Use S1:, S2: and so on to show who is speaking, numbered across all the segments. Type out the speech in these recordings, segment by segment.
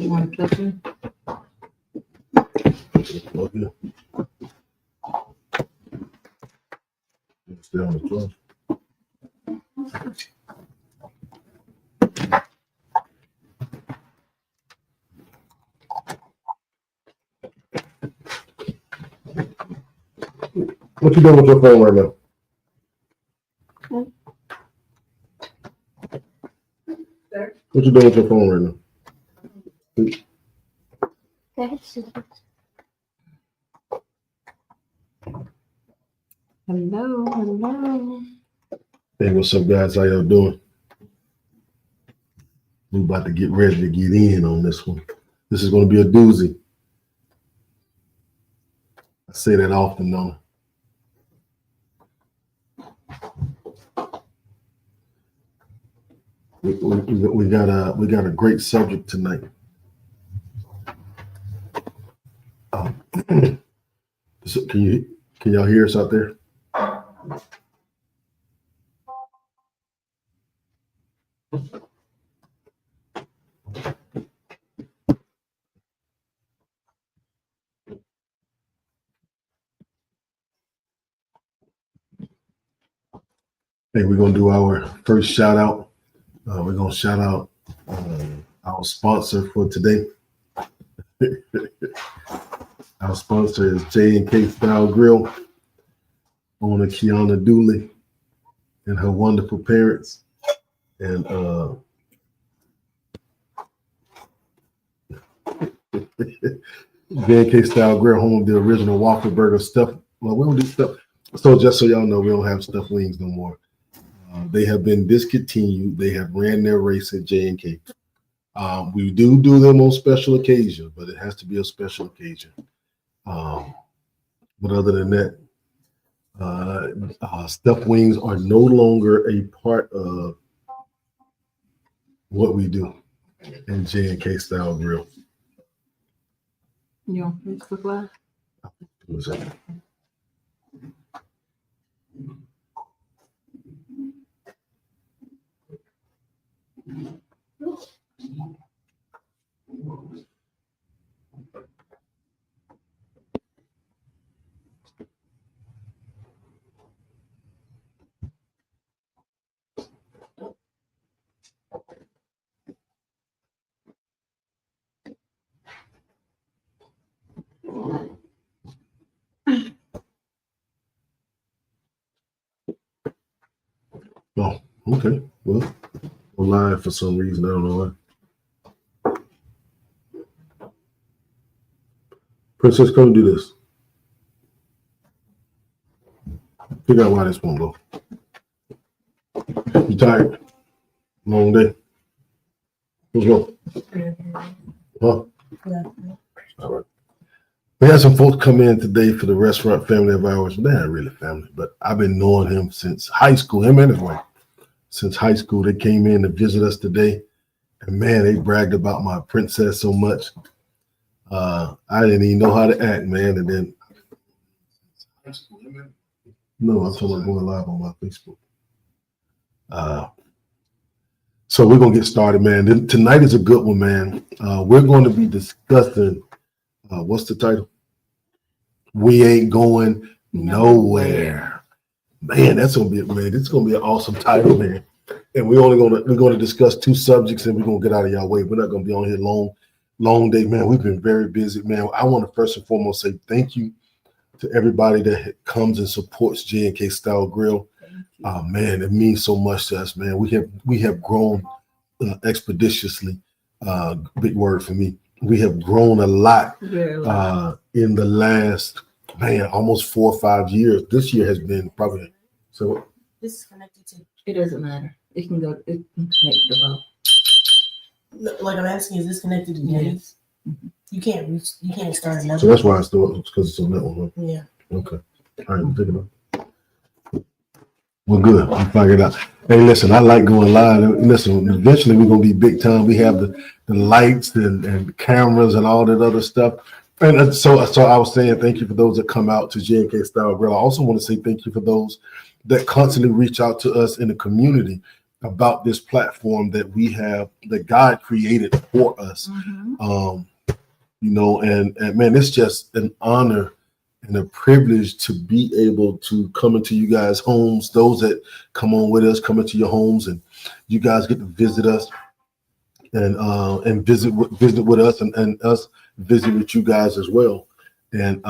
S1: You want to clip in?
S2: Okay. Stay on the floor. What you doing with your phone right now?
S1: Sir?
S2: What you doing with your phone right now?
S1: Hello.
S2: Hey, what's up, guys? How y'all doing? We about to get ready to get in on this one. This is going to be a doozy. I say that often, though. We got a great subject tonight. So can y'all hear us out there? Hey, we're gonna do our first shout out. We're gonna shout out our sponsor for today. Our sponsor is J&K Style Grill, owner Kiana Dooley and her wonderful parents. And J&K Style Grill, home of the original waffle burger stuff. Well, we don't do stuff. So just so y'all know, we don't have stuffed wings no more. They have been discontinued. They have ran their race at J&K. We do them on special occasion, but it has to be a special occasion. But other than that, stuffed wings are no longer a part of what we do in J&K Style Grill.
S1: You on Facebook Live?
S2: What's that? Oh, okay. Well, we're live for some reason. I don't know why. Princess, come do this. Figure out why this won't go. You tired? Long day. Let's go. Huh?
S1: Yeah.
S2: All right. We had some folks come in today for the restaurant family of ours. They're not really family, but I've been knowing him since high school. Him and his wife. Since high school, they came in to visit us today. And man, they bragged about my princess so much. I didn't even know how to act, man. And then, no, I'm talking about going live on my Facebook. So we're going to get started, man. Tonight is a good one, man. We're going to be discussing, what's the title? We Ain't Going Nowhere. Man, that's going to be, man, it's going to be an awesome title, man. And we're going to discuss two subjects and we're going to get out of y'all way. We're not going to be on here long day, man. We've been very busy, man. I want to first and foremost say thank you to everybody that comes and supports J&K Style Grill. Man, it means so much to us, man. We have grown expeditiously. Big word for me. We have grown a lot in the last, man, almost 4 or 5 years. This year has been probably so.
S1: This is connected to. It doesn't matter. It can go. It can connect to both.
S3: Like I'm asking, is this connected to Denny's? Mm-hmm. You can't start another.
S2: So that's why it's because it's on that one. Huh?
S3: Yeah.
S2: Okay. All right, take it up. We're good. We figured it out. Hey, listen, I like going live. Listen, eventually we're gonna be big time. We have the lights and cameras and all that other stuff. And so I was saying thank you for those that come out to J&K Style Grill. I also want to say thank you for those that constantly reach out to us in the community. about this platform that we have, that God created for us. You know, and man, it's just an honor and a privilege to be able to come into you guys' homes. Those that come on with us, come into your homes, and you guys get to visit us and visit with us, and us visit with you guys as well. And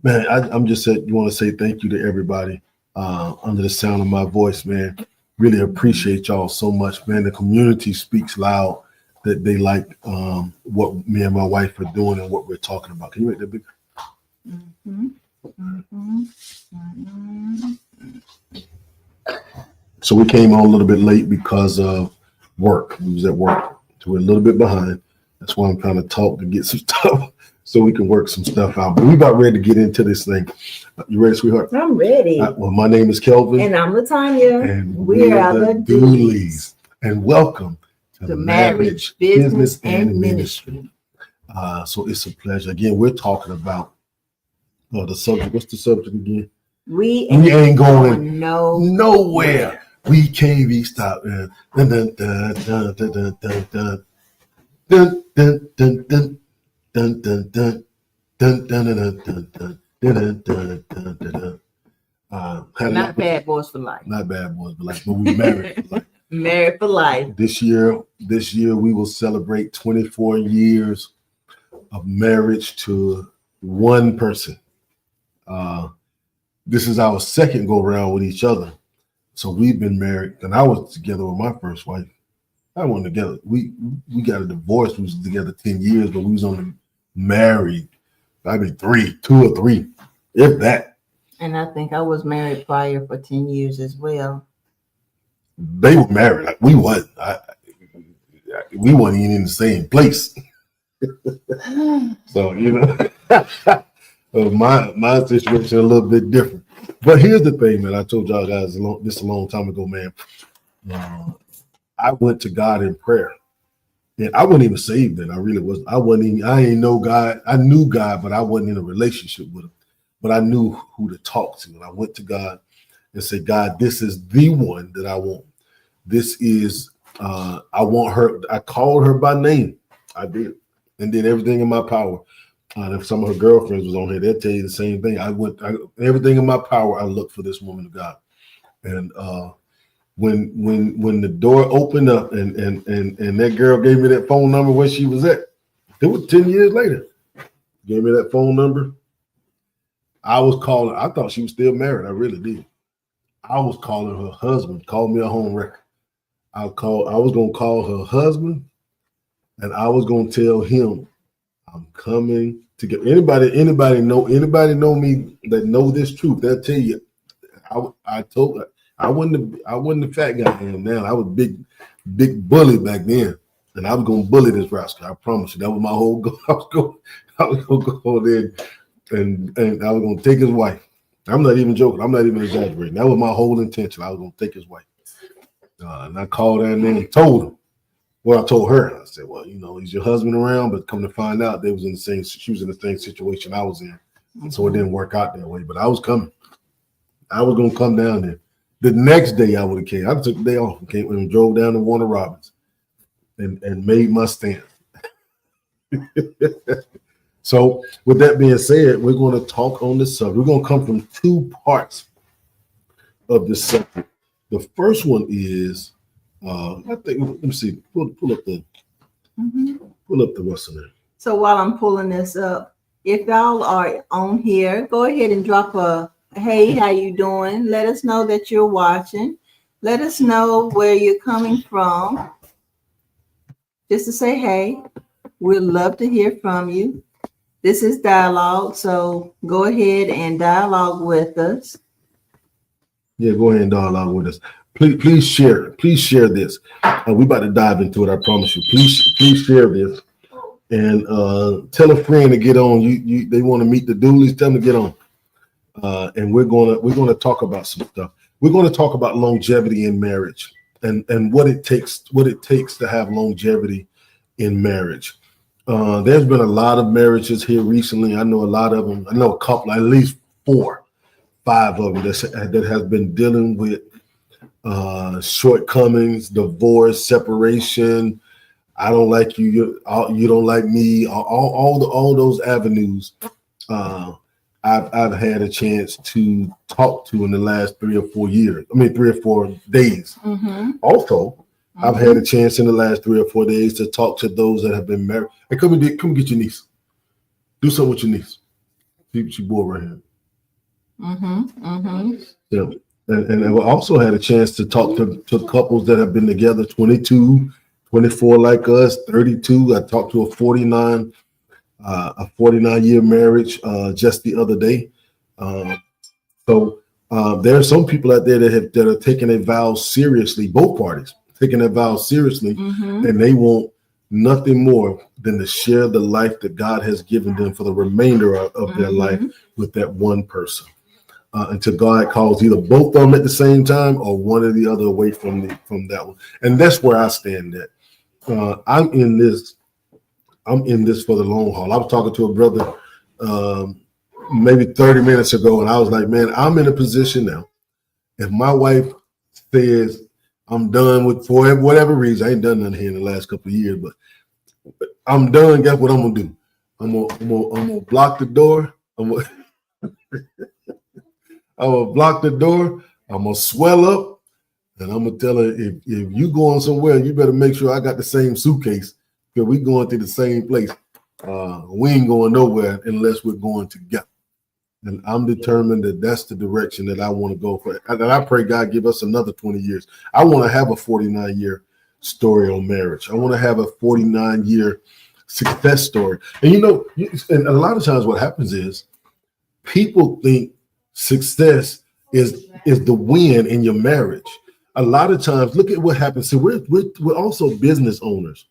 S2: man, I'm just saying, you want to say thank you to everybody under the sound of my voice, man. Really appreciate y'all so much, man. The community speaks loud that they like what me and my wife are doing and what we're talking about. Can you make that bigger? So we came on a little bit late because of work. We was at work, so we're a little bit behind. That's why I'm trying to talk to get some stuff so we can work some stuff out. But we about ready to get into this thing. You ready, sweetheart?
S1: I'm ready.
S2: Well, my name is Kelvin.
S1: And I'm Latanya.
S2: And
S1: we are the Dooleys.
S2: And welcome to
S1: Marriage, Business, and Ministry.
S2: So it's a pleasure. Again, we're talking about the subject. What's the subject again?
S1: We ain't going nowhere.
S2: We can't be stopped. Dun, dun, dun, dun, dun, dun, dun, dun. Dun, dun, dun, dun, dun, dun, dun, dun, dun, dun, dun, dun, dun, dun, dun, dun, dun.
S1: Not bad boys for life.
S2: Not bad boys for life, but we married for life.
S1: Married for life.
S2: This year we will celebrate 24 years of marriage to one person. This is our second go round with each other. So we've been married, and I was together with my first wife. I wasn't together. We got a divorce. We was together 10 years, but we was only married maybe 2 or 3, if that.
S1: And I think I was married prior for 10 years as well.
S2: They were married. Like we wasn't. We weren't even in the same place. So, you know, my situation a little bit different. But here's the thing, man. I told y'all guys this a long time ago, man. I went to God in prayer. And I wasn't even saved then. I really wasn't. I ain't know God. I knew God, but I wasn't in a relationship with him. But I knew who to talk to. And I went to God and said, God, this is the one that I want. This is, I want her. I called her by name. I did. And did everything in my power. And if some of her girlfriends was on here, they'll tell you the same thing. Everything in my power, I looked for this woman of God. And when the door opened up and that girl gave me that phone number where she was at, it was 10 years later. Gave me that phone number. I was calling. I thought she was still married. I really did. I was calling her husband. Called me a home wrecker. I was gonna call her husband, and I was gonna tell him, I'm coming to get anybody know me that know this truth. They'll tell you. I told her I wasn't the fat guy I am now. I was big bully back then, and I was gonna bully this rascal. I promise you. That was my whole goal. I was gonna go there and I was gonna take his wife. I'm not even joking. I'm not even exaggerating. That was my whole intention. I was gonna take his wife. And I called her and then told him. Well, I told her. I said, well, you know, is your husband around? But come to find out, she was in the same situation I was in. Mm-hmm. So it didn't work out that way. But I was coming. I was gonna come down there. The next day I would have came. I took the day off and came and drove down to Warner Robins and made my stand. So with that being said, we're going to talk on this subject. We're going to come from 2 parts of this subject. The first one is, I think, let me see, pull up the what's in there.
S1: So while I'm pulling this up, if y'all are on here, go ahead and drop a, hey, how you doing? Let us know that you're watching. Let us know where you're coming from. Just to say, hey, we'd love to hear from you. This is dialogue, so go ahead and dialogue with us.
S2: Yeah, go ahead and dialogue with us. Please share. Please share this. We're about to dive into it. I promise you. Please share this and tell a friend to get on. They want to meet the Dooleys. Tell them to get on. And we're gonna talk about some stuff. We're going to talk about longevity in marriage and what it takes to have longevity in marriage. There's been a lot of marriages here recently. I know a lot of them. I know a couple, at least 4, 5 of them that has been dealing with shortcomings, divorce, separation. I don't like you. You don't like me. All those avenues. I've had a chance to talk to in the last 3 or 4 days.
S1: Mm-hmm.
S2: Also, I've had a chance in the last 3 or 4 days to talk to those that have been married. Hey, come get your niece. Do something with your niece. She bored right here. Yeah. And I also had a chance to talk to couples that have been together 22, 24 like us, 32. I talked to a 49-year marriage just the other day. So there are some people out there that are taking a vow seriously, both parties taking a vow seriously, and they want nothing more than to share the life that God has given them for the remainder of their life with that one person. Until God calls either both of them at the same time or one or the other away from that one. And that's where I stand at. I'm in this for the long haul. I was talking to a brother maybe 30 minutes ago, and I was like, man, I'm in a position now. If my wife says I'm done with, for whatever reason, I ain't done nothing here in the last couple of years, but I'm done. Guess what I'm gonna do? I'm gonna block the door. I'm gonna block the door. I'm gonna swell up, and I'm gonna tell her if you going somewhere, you better make sure I got the same suitcase because we going to the same place. We ain't going nowhere unless we're going together. And I'm determined that that's the direction that I want to go for. And I pray God give us another 20 years. I want to have a 49-year story on marriage. I want to have a 49-year success story. And and a lot of times what happens is people think success is the win in your marriage. A lot of times, look at what happens. So we're also business owners.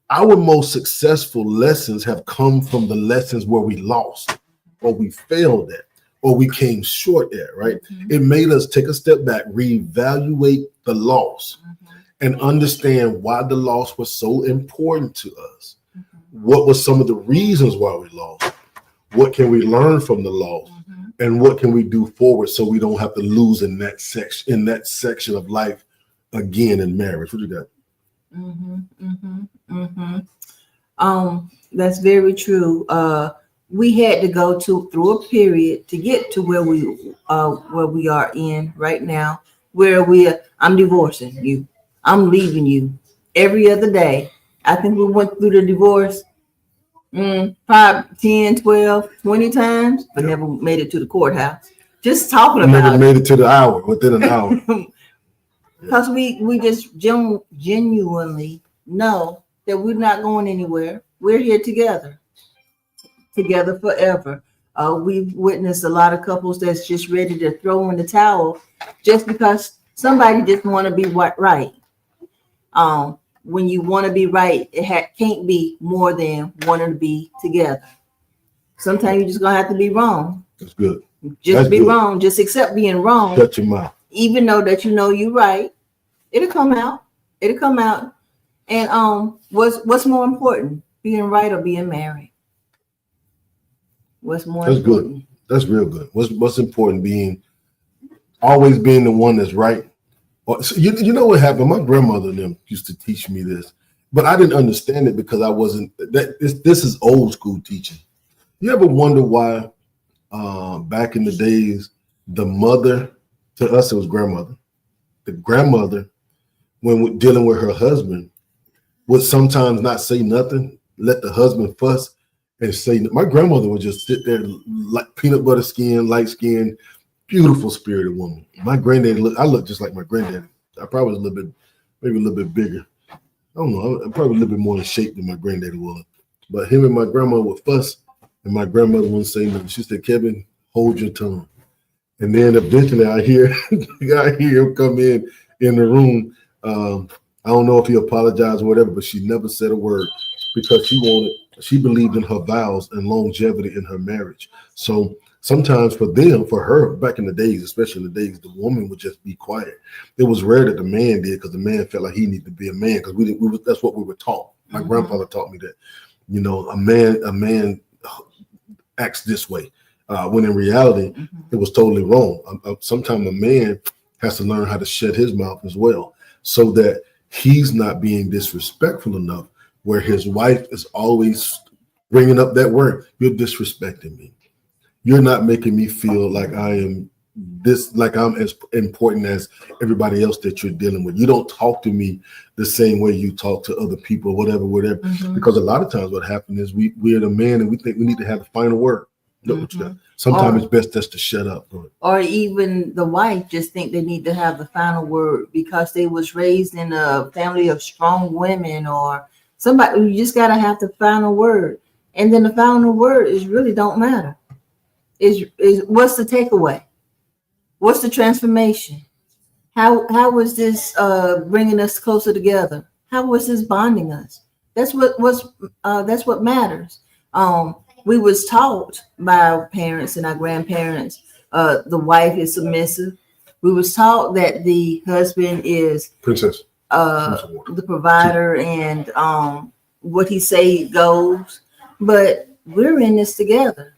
S2: Our most successful lessons have come from the lessons where we lost, or we failed at, or we came short at, right? It made us take a step back, reevaluate the loss, and understand why the loss was so important to us. What were some of the reasons why we lost? What can we learn from the loss? And what can we do forward so we don't have to lose in that section of life again in marriage? What you got?
S1: That's very true. We had to go through a period to get to where we are in right now, where I'm divorcing you. I'm leaving you every other day. I think we went through the divorce 5, 10, 12, 20 times, but never made it to the courthouse. Just talking about
S2: never made it to the hour, within an hour.
S1: Because we just genuinely know that we're not going anywhere. We're here together forever. We've witnessed a lot of couples that's just ready to throw in the towel just because somebody just want to be right. When you want to be right, it can't be more than wanting to be together. Sometimes you're just gonna have to be wrong.
S2: That's good.
S1: Just be wrong. Just accept being wrong.
S2: Shut your mouth.
S1: Even though that you're right, it'll come out. And what's more important, being right or being married? What's more
S2: That's
S1: important?
S2: good. That's real good. What's important, always being the one that's right. You know what happened? My grandmother and them used to teach me this, but I didn't understand it because I wasn't. This is old school teaching. You ever wonder why back in the days, the mother, to us it was grandmother, the grandmother, when dealing with her husband, would sometimes not say nothing, let the husband fuss and say. My grandmother would just sit there like peanut butter skin, light skin, beautiful spirited woman. My granddaddy I look just like my granddaddy. I probably was maybe a little bit bigger. I don't know. I'm probably a little bit more in shape than my granddaddy was. But him and my grandma would fuss, and my grandmother wouldn't say nothing. She said, "Kevin, hold your tongue." And then eventually I hear him come in the room. I don't know if he apologized or whatever, but she never said a word because she believed in her vows and longevity in her marriage. So sometimes for her, back in the days, especially in the days, the woman would just be quiet. It was rare that the man did because the man felt like he needed to be a man because that's what we were taught. My grandfather taught me that, a man acts this way. When in reality, it was totally wrong. Sometimes a man has to learn how to shut his mouth as well, so that he's not being disrespectful enough where his wife is always bringing up that word. You're disrespecting me. You're not making me feel like I am this, like I'm as important as everybody else that you're dealing with. You don't talk to me the same way you talk to other people, whatever.
S1: Mm-hmm.
S2: Because a lot of times what happens is we're the man and we think we need to have the final word. Sometimes it's best just to shut up.
S1: Or even the wife just think they need to have the final word because they was raised in a family of strong women, or somebody. You just gotta have the final word, and then the final word is really don't matter. Is what's the takeaway? What's the transformation? How was this bringing us closer together? How was this bonding us? That's what matters. We was taught by our parents and our grandparents, the wife is submissive. We was taught that the husband is
S2: Princess.
S1: The provider, and what he say goes. But we're in this together.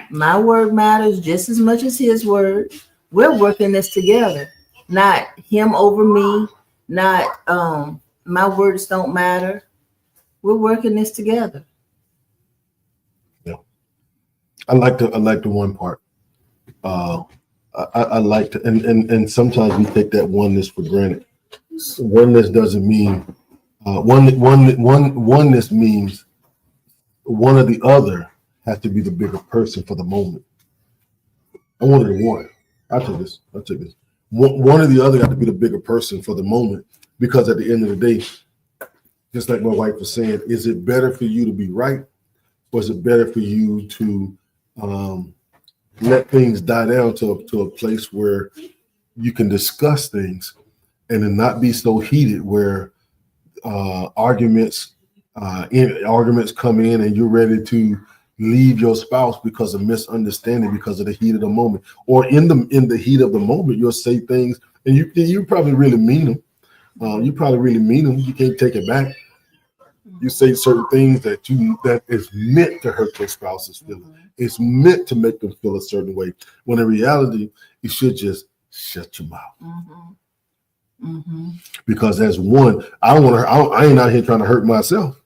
S1: My word matters just as much as his word. We're working this together, not him over me, not my words don't matter. We're working this together.
S2: I like the one part. I like to, and sometimes we take that oneness for granted. Oneness doesn't mean oneness means one or the other has to be the bigger person for the moment. I wanted one. I'll take this. One or the other got to be the bigger person for the moment, because at the end of the day, just like my wife was saying, is it better for you to be right, or is it better for you to let things die down to a place where you can discuss things and then not be so heated where arguments come in and you're ready to leave your spouse because of misunderstanding, because of the heat of the moment, or in the heat of the moment you'll say things and you probably really mean them. You probably really mean them. You can't take it back. You say certain things that is meant to hurt your spouse's feelings. It's meant to make them feel a certain way. When in reality, you should just shut your mouth. Because as one, I ain't out here trying to hurt myself.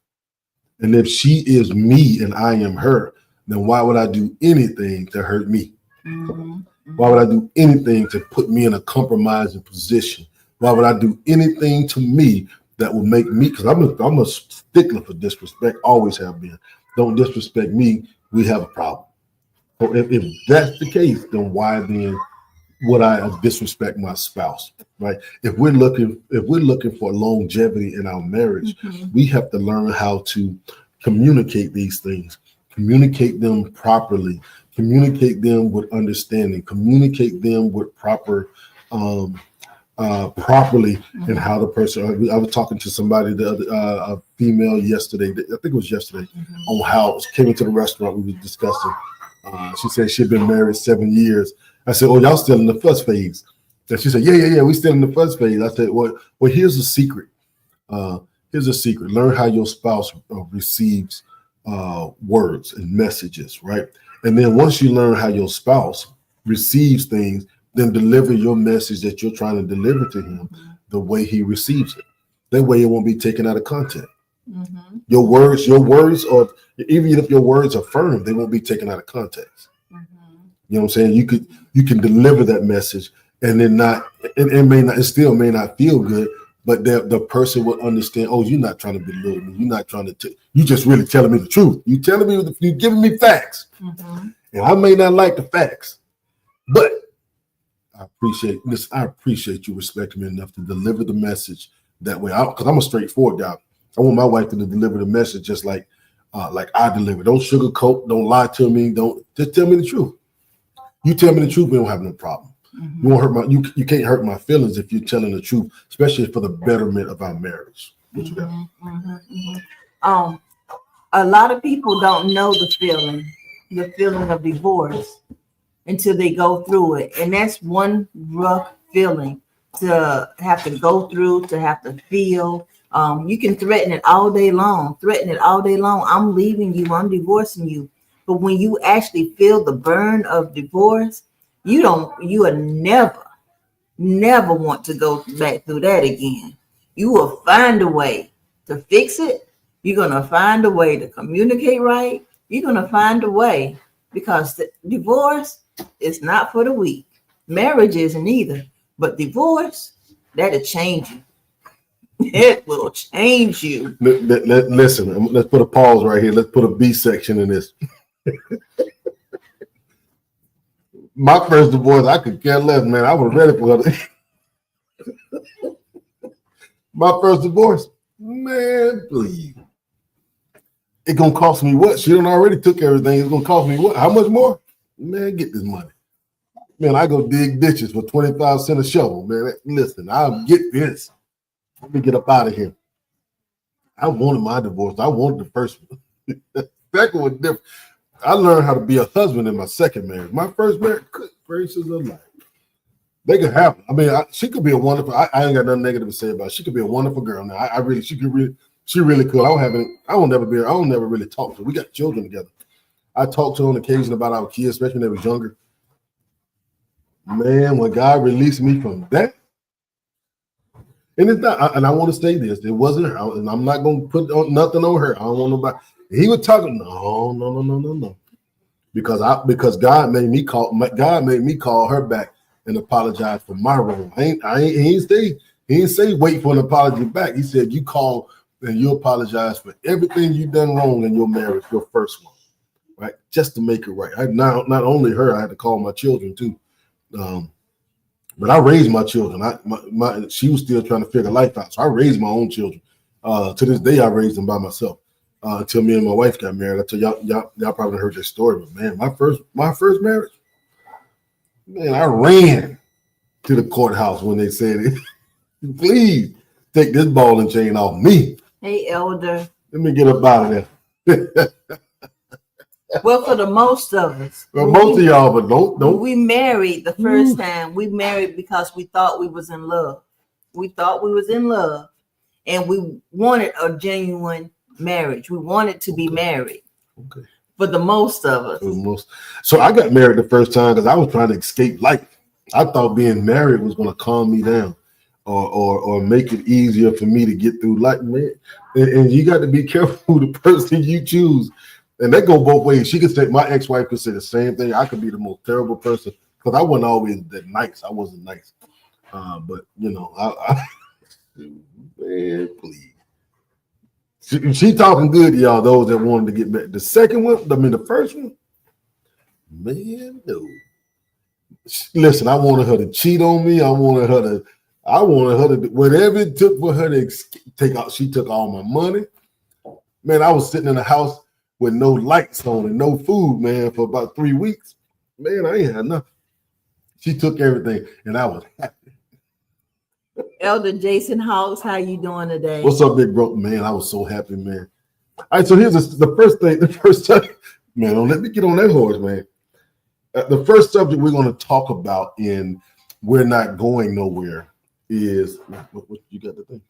S2: And if she is me and I am her, then why would I do anything to hurt me? Why would I do anything to put me in a compromising position? Why would I do anything to me that will make me, because I'm a stickler for disrespect, always have been. Don't disrespect me, we have a problem. So if that's the case, then why then would I disrespect my spouse, right? If we're looking for longevity in our marriage, we have to learn how to communicate these things, communicate them properly, communicate them with understanding, communicate them with properly, and how the person. I was talking to somebody, a female yesterday. I think it was yesterday, on how came into the restaurant. We were discussing. She said she'd been married 7 years. I said, "Oh, y'all still in the fuss phase?" And she said, "Yeah, we still in the fuss phase." I said, "Well, here's a secret. Here's a secret. Learn how your spouse receives words and messages, right? And then once you learn how your spouse receives things, then deliver your message that you're trying to deliver to him the way he receives it. That way, it won't be taken out of context. Your words are, even if your words are firm, they won't be taken out of context. You know what I'm saying? You can deliver that message, and then it still may not feel good, but the person will understand. Oh, you're not trying to belittle me. You're not trying to. You just really telling me the truth. You telling me, you're giving me facts, and I may not like the facts, but I appreciate this. I appreciate you respecting me enough to deliver the message that way. Because I'm a straightforward guy. I want my wife to deliver the message just like I deliver. Don't sugarcoat. Don't lie to me. Don't just tell me the truth. You tell me the truth, we don't have no problem. You won't hurt you can't hurt my feelings if you're telling the truth, especially for the betterment of our marriage. What you got?
S1: A lot of people don't know the feeling of divorce until they go through it, and that's one rough feeling to have to go through, to have to feel. You can threaten it all day long. I'm leaving you. I'm divorcing you. But when you actually feel the burn of divorce, you are never never want to go back through that again. You will find a way to fix it. You're going to find a way to communicate right. You're going to find a way, because the divorce is not for the weak. Marriage isn't either. But divorce, that'll change you. It will change you.
S2: Listen, let's put a pause right here. Let's put a B section in this. My first divorce, I could care less, man. I was ready for it. My first divorce, man, please. It's gonna cost me what? She done already took everything. It's gonna cost me what? How much more? Man, get this money. Man, I go dig ditches for 25 cents a shovel, man. Listen, I'll get this. Let me get up out of here. I wanted my divorce. I wanted the first one. Second one different. I learned how to be a husband in my second marriage. My first marriage, good gracious of life. They could happen. I mean, she could be a wonderful. I ain't got nothing negative to say about it. She could be a wonderful girl. Now, she really could. I don't never really talk to her. We got children together. I talk to her on occasion about our kids, especially when they was younger. Man, when God released me from that, and it's not, and I want to say this, it wasn't her, and I'm not going to put nothing on her. I don't want nobody. He was talking, no, because God made me call her back and apologize for my wrong. He didn't say wait for an apology back. He said you call and you apologize for everything you done wrong in your marriage, your first one, right? Just to make it right. Not only her, I had to call my children too. But I raised my children. She was still trying to figure life out, so I raised my own children. To this day, I raised them by myself until me and my wife got married. I tell y'all probably heard this story, but man, my first marriage, man, I ran to the courthouse when they said it. Please take this ball and chain off me.
S1: Hey, Elder.
S2: Let me get up out of there.
S1: Well, for the most of us.
S2: Well, most of y'all, but don't.
S1: We married the first time. We married because we thought we was in love. We thought we was in love, and we wanted a genuine marriage. We wanted to be married.
S2: Okay.
S1: For the most of us.
S2: So I got married the first time because I was trying to escape life. I thought being married was going to calm me down, or make it easier for me to get through life, man. And you got to be careful who the person you choose. And that go both ways. She could say, my ex-wife could say the same thing. I could be the most terrible person because I wasn't always that nice. I wasn't nice. But, you know, man, please. She talking good to y'all, those that wanted to get back. The second one, the first one, man, no. Listen, I wanted her to cheat on me. I wanted her to whatever it took for her to take out. She took all my money. Man, I was sitting in the house with no lights on and no food, man, for about 3 weeks. Man, I ain't had nothing. She took everything, and I was happy.
S1: Elder Jason Hawks, how you doing today?
S2: What's up, big bro? Man, I was so happy, man. All right, so here's the first time, man, don't let me get on that horse, man. The first subject we're going to talk about in We're Not Going Nowhere is, what you got to think?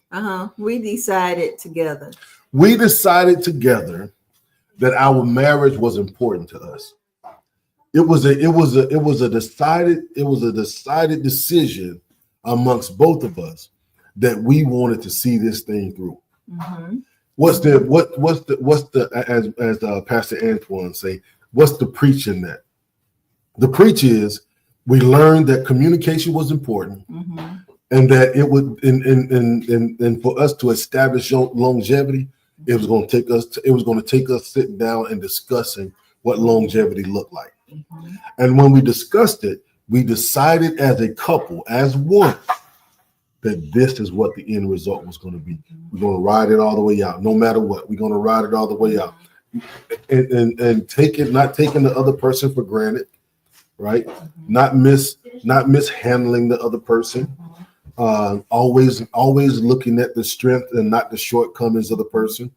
S1: We decided together.
S2: We decided together that our marriage was important to us. It was a decided decision amongst both of us that we wanted to see this thing through. Mm-hmm. What's the as Pastor Antoine say, what's the preach in that? The preach is we learned that communication was important, mm-hmm. and that it would and for us to establish longevity, it was going to take us sitting down and discussing what longevity looked like. Mm-hmm. And when we discussed it, we decided as a couple, as one, that this is what the end result was going to be. We're going to ride it all the way out, no matter what. We're going to ride it all the way out, and not taking the other person for granted, right? Mm-hmm. Not mishandling the other person. Always looking at the strength and not the shortcomings of the person.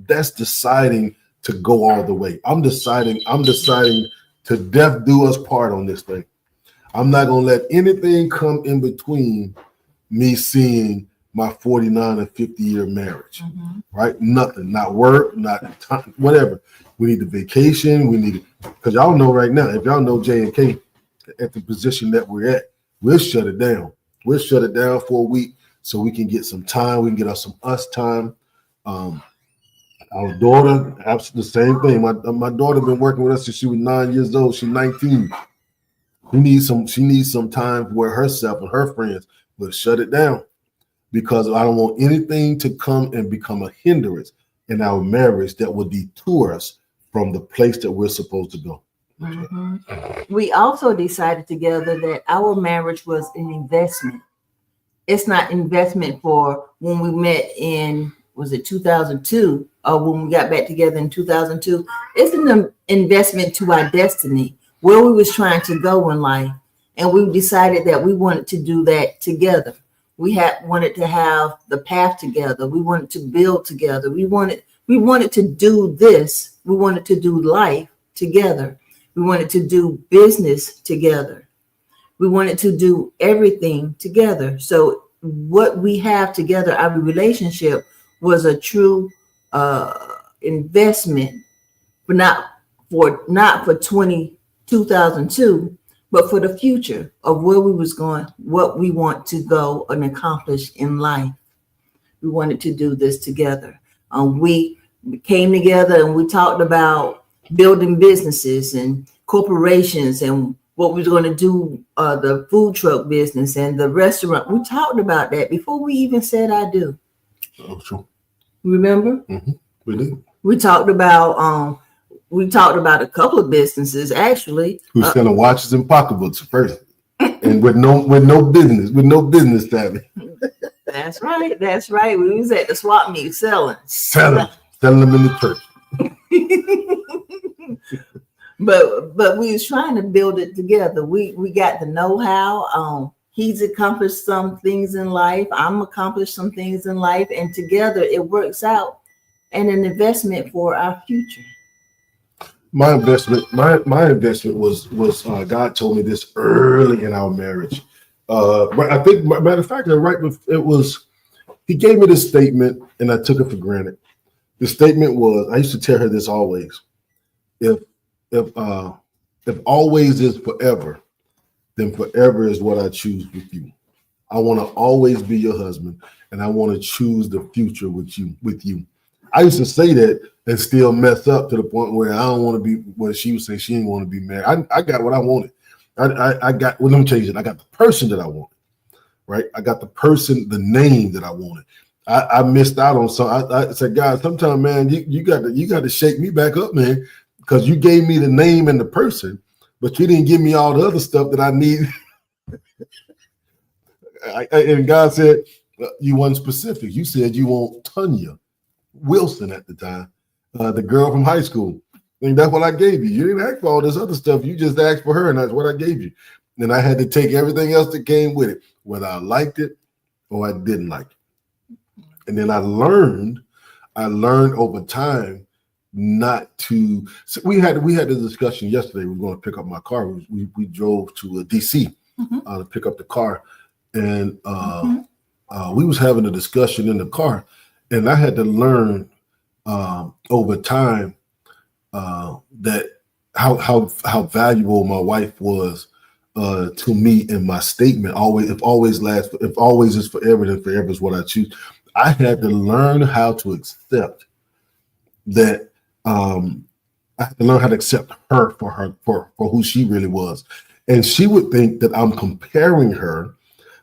S2: That's deciding to go all the way. I'm deciding to death do us part on this thing. I'm not going to let anything come in between me seeing my 49 and 50 year marriage, mm-hmm. right? Nothing, not work, not time, whatever. We need the vacation. We need it because y'all know right now, if y'all know J and K at the position that we're at, we'll shut it down. We'll shut it down for a week so we can get some time. We can get us some us time. Our daughter, absolutely the same thing. My daughter been working with us since she was 9 years old. She's 19. She needs some time for herself and her friends. But shut it down because I don't want anything to come and become a hindrance in our marriage that will detour us from the place that we're supposed to go.
S1: Mm-hmm. We also decided together that our marriage was an investment. It's not investment for when we met in, was it 2002, or when we got back together in 2002. It's an investment to our destiny, where we was trying to go in life. And we decided that we wanted to do that together. We wanted to have the path together. We wanted to build together. We wanted to do this. We wanted to do life together. We wanted to do business together. We wanted to do everything together. So what we have together, our relationship, was a true investment, but not for 2002, but for the future of where we was going, what we want to go and accomplish in life. We wanted to do this together. We came together and we talked about building businesses and corporations and what we was going to do, the food truck business and the restaurant. We talked about that before we even said I do.
S2: Oh, sure.
S1: Remember?
S2: Mm-hmm. We did.
S1: We talked about a couple of businesses actually.
S2: Who's selling watches and pocketbooks first, and with no business savvy.
S1: That's right. That's right. We was at the swap meet selling
S2: them in the church.
S1: But we was trying to build it together. We got the know-how. He's accomplished some things in life. I'm accomplished some things in life, and together it works out and an investment for our future.
S2: My investment was God told me this early in our marriage. But I think, matter of fact, he gave me this statement and I took it for granted. The statement was, I used to tell her this always. If always is forever, then forever is what I choose with you. I want to always be your husband, and I want to choose the future with you. I used to say that and still mess up to the point where I don't want to be, where she would say she didn't want to be married. I got what I wanted. I got, well, let me change it. I got the person that I wanted, right? I got the person, the name that I wanted. I missed out on some. I said, God, sometimes, man, you got to shake me back up, man, because you gave me the name and the person, but you didn't give me all the other stuff that I need. And God said, you weren't specific. You said you want Tanya Wilson at the time, the girl from high school. And that's what I gave you. You didn't ask for all this other stuff. You just asked for her, and that's what I gave you. And I had to take everything else that came with it, whether I liked it or I didn't like it. And then I learned over time not to. So we had a discussion yesterday. We were going to pick up my car. We drove to DC to pick up the car, and we was having a discussion in the car, and I had to learn over time that how valuable my wife was to me in my statement. If always is forever, then forever is what I choose. I had to learn how to accept that. I had to learn how to accept her for who she really was, and she would think that I'm comparing her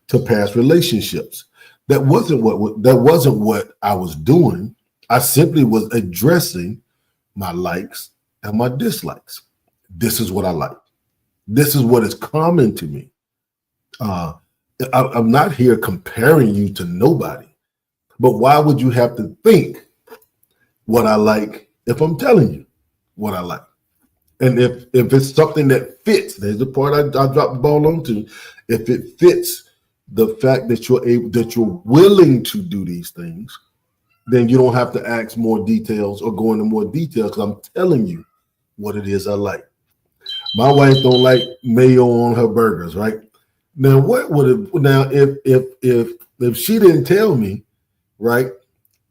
S2: to past relationships. That wasn't what I was doing. I simply was addressing my likes and my dislikes. This is what I like. This is what is common to me. I'm not here comparing you to nobody, but why would you have to think what I like if I'm telling you what I like? And if it's something that fits, there's the part I dropped the ball onto. If it fits the fact that you're willing to do these things, then you don't have to ask more details or go into more details, because I'm telling you what it is I like. My wife don't like mayo on her burgers, right? Now, if she didn't tell me, right,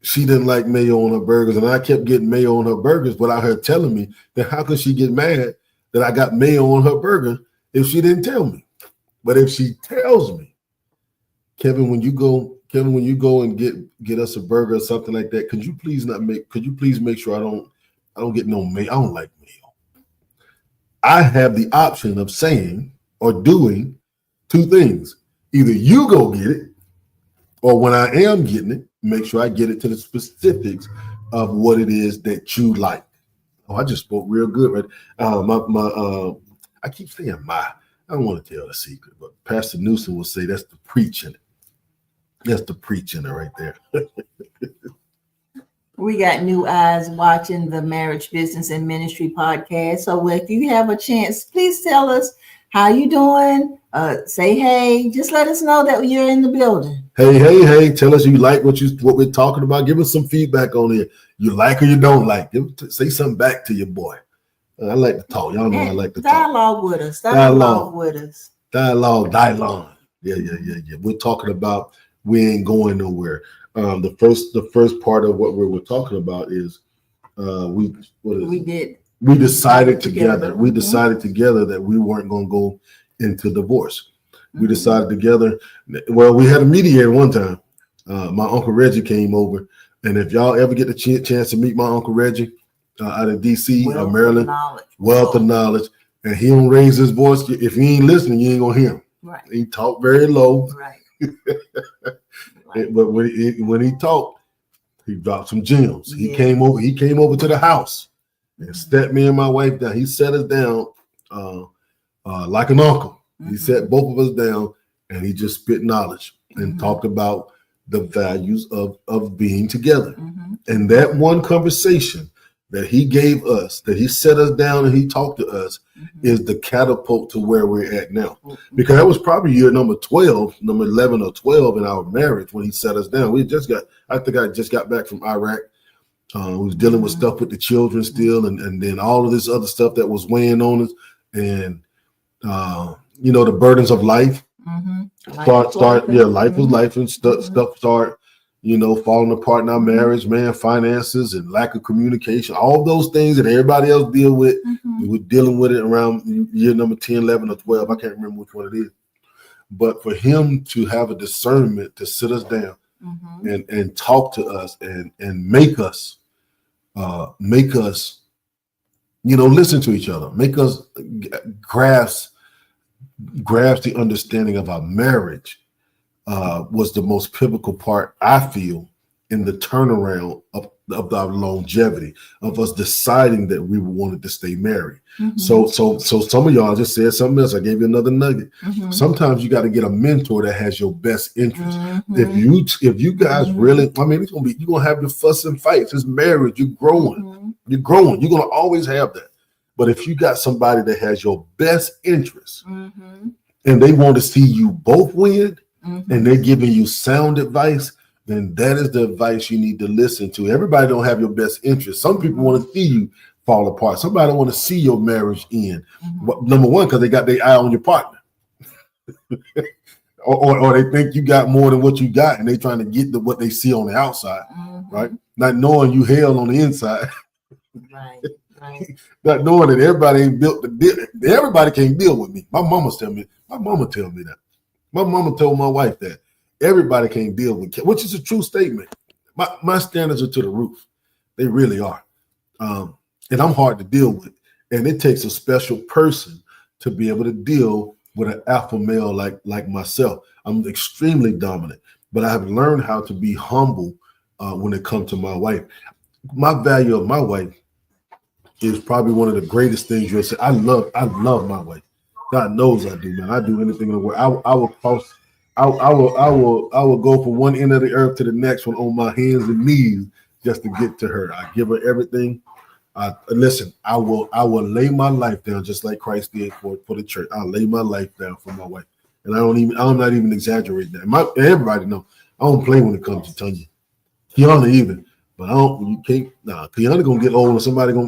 S2: she didn't like mayo on her burgers, and I kept getting mayo on her burgers without her telling me, then how could she get mad that I got mayo on her burger if she didn't tell me? But if she tells me, Kevin, when you go and get us a burger or something like that, could you please make sure I don't get no mayo. I don't like mayo. I have the option of saying or doing two things. Either you go get it, or when I am getting it, make sure I get it to the specifics of what it is that you like. Oh, I just spoke real good, right? I keep saying I don't want to tell the secret, but Pastor Newsom will say that's the preaching. That's the preaching right there.
S1: We got new eyes watching the Marriage, Business, and Ministry podcast. So if you have a chance, please tell us how you doing. Say hey. Just let us know that you're in the building.
S2: Hey. Tell us you like what we're talking about. Give us some feedback on it. You like or you don't like. Say something back to your boy. I like to talk. Y'all know I like to
S1: dialogue
S2: talk.
S1: With us. Dialogue with us.
S2: Dialogue. Yeah. We're talking about we ain't going nowhere. The first part of what we were talking about is we decided together. We decided together that we weren't going to go into divorce. We decided together. Well, we had a mediator one time. My Uncle Reggie came over, and if y'all ever get the chance to meet my Uncle Reggie out of DC or Maryland, wealth of knowledge, and he don't raise his voice. If he ain't listening, you ain't gonna hear him.
S1: Right.
S2: He talked very low.
S1: Right.
S2: But when he talked, he dropped some gems.
S1: Yeah.
S2: He came over to the house and stepped me and my wife down. He set us down like an uncle. He set both of us down, and he just spit knowledge and talked about the values of being together. And that one conversation that he gave us, that he set us down and he talked to us, is the catapult to where we're at now. Because that was probably year number 11 or 12 in our marriage when he set us down. I think I just got back from Iraq. We was dealing with stuff with the children still, and then all of this other stuff that was weighing on us, and the burdens of life. Life was life, and stuff start falling apart in our marriage, man. Finances and lack of communication, all those things that everybody else deal with. We were dealing with it around year number 10, 11, or 12. I can't remember which one it is. But for him to have a discernment to sit us down and talk to us and make us listen to each other, make us grasp the understanding of our marriage, was the most pivotal part, I feel, in the turnaround of our longevity, of us deciding that we wanted to stay married. So some of y'all just said something else. I gave you another nugget. Sometimes you got to get a mentor that has your best interest. If you guys really, it's you're gonna have your fuss and fights. It's marriage. You're growing. You're gonna always have that. But if you got somebody that has your best interest and they want to see you both win, and they're giving you sound advice, then that is the advice you need to listen to. Everybody don't have your best interest. Some people want to see you fall apart. Somebody don't want to see your marriage end. Number one, because they got their eye on your partner. or they think you got more than what you got, and they trying to get to what they see on the outside, right? Not knowing you hell on the inside.
S1: Right.
S2: Not knowing that everybody ain't built to deal. Everybody can't deal with me. My mama tell me that. My mama told my wife that everybody can't deal with, which is a true statement. My standards are to the roof. They really are. And I'm hard to deal with. And it takes a special person to be able to deal with an alpha male like myself. I'm extremely dominant, but I have learned how to be humble when it comes to my wife. My value of my wife is probably one of the greatest things you'll say. I love my wife. God knows I do, man. I do anything in the world. I will go from one end of the earth to the next one on my hands and knees just to get to her. I give her everything. Listen, I will lay my life down just like Christ did for the church. I'll lay my life down for my wife. And I'm not even exaggerating that. Everybody know I don't play when it comes to Tanya. Kiana even. But Kiana gonna get old and